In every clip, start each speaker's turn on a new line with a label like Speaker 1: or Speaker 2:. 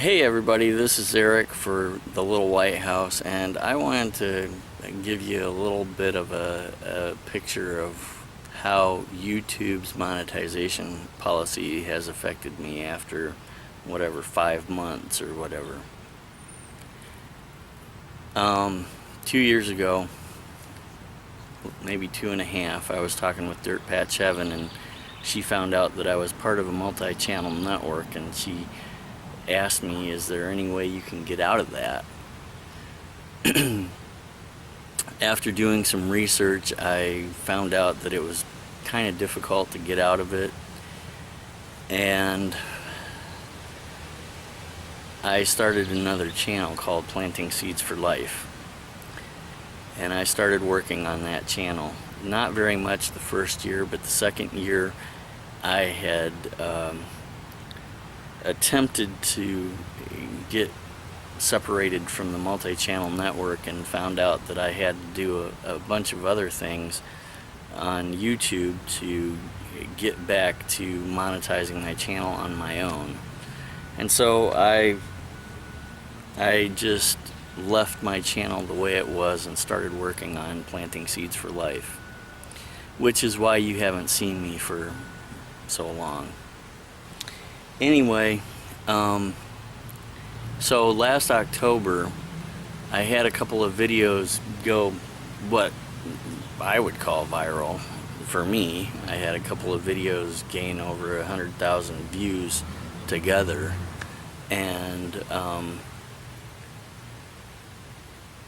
Speaker 1: Hey everybody, this is Eric for the Little White House, and I wanted to give you a little bit of a picture of how YouTube's monetization policy has affected me after whatever 5 months or whatever. 2 years ago, maybe 2.5, I was talking with Dirt Pat Chevin, and she found out that I was part of a multi-channel network, and she asked me, is there any way you can get out of that? After doing some research, I found out that it was kind of difficult to get out of it, and I started another channel called Planting Seeds for Life, and I started working on that channel. Not very much the first year, but the second year I had attempted to get separated from the multi-channel network and found out that I had to do a bunch of other things on YouTube to get back to monetizing my channel on my own. And so I just left my channel the way it was and started working on Planting Seeds for Life, which is why you haven't seen me for so long. Anyway, so last October I had a couple of videos go what I would call viral. For me, I had a couple of videos gain over 100,000 views together, and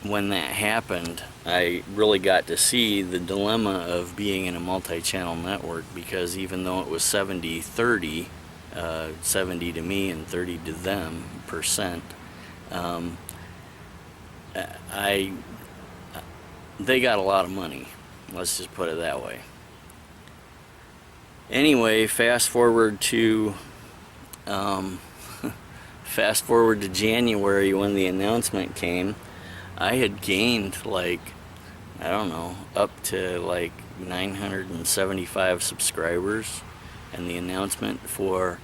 Speaker 1: when that happened, I really got to see the dilemma of being in a multi-channel network, because even though it was 70-30, 70 to me and 30 to them percent, they got a lot of money, let's just put it that way. Anyway, fast forward to January, when the announcement came. I had gained, like, I don't know, up to like 975 subscribers, and the announcement for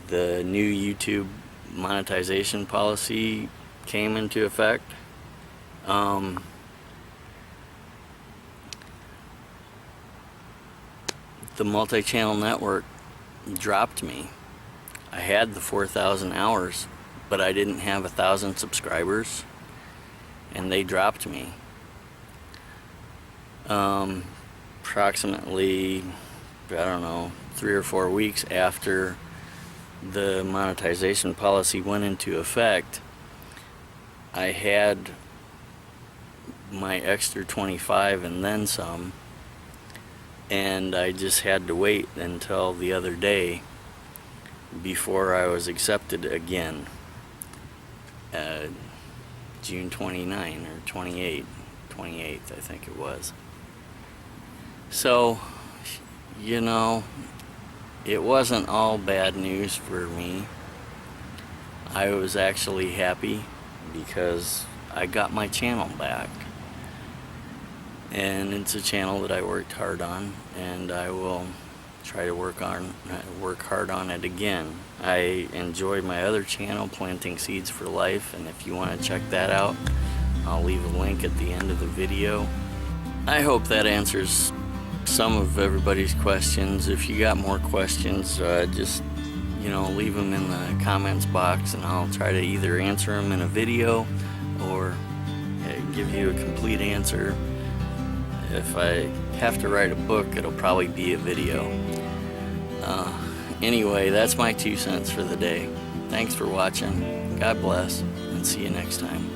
Speaker 1: the new YouTube monetization policy came into effect. The multi-channel network dropped me. I had the 4,000 hours, but I didn't have 1,000 subscribers, and they dropped me. Approximately, I don't know, 3 or 4 weeks after the monetization policy went into effect, I had my extra 25 and then some, and I just had to wait until the other day before I was accepted again. June 29 or 28th, I think it was. So, you know, it wasn't all bad news for me. I was actually happy because I got my channel back, and it's a channel that I worked hard on, and I will try to work hard on it again. I enjoyed my other channel, Planting Seeds for Life, and if you want to check that out, I'll leave a link at the end of the video. I hope that answers some of everybody's questions. If you got more questions, just, you know, leave them in the comments box, and I'll try to either answer them in a video or give you a complete answer. If I have to write a book, it'll probably be a video. Anyway, that's my 2 cents for the day. Thanks for watching. God bless, and see you next time.